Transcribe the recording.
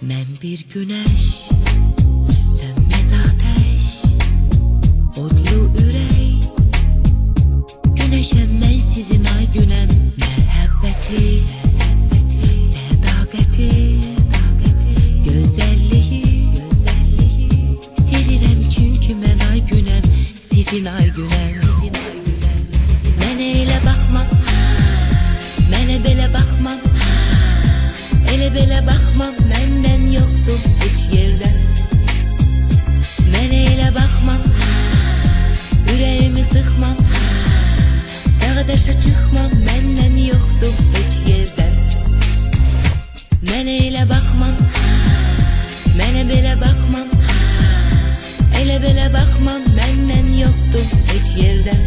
Mən bir günəş, sönməz ateş, odlu ürək. Günəşəm mən sizin ay günəm. Məhəbbəti, sədaqəti, gözəlliyi, sevirəm çünki mən ay günəm, sizin ay günəm. Mənə elə baxma, mənə belə baxma, elə belə baxma, məndən yoxdur heç yerdə. Mənə elə baxma, ürəyimi sıxma, dağa daşa çıxma, məndən yoxdur heç yerdə. Mənə elə baxma, mənə belə baxma, elə belə baxma, məndən yoxdur heç yerdə.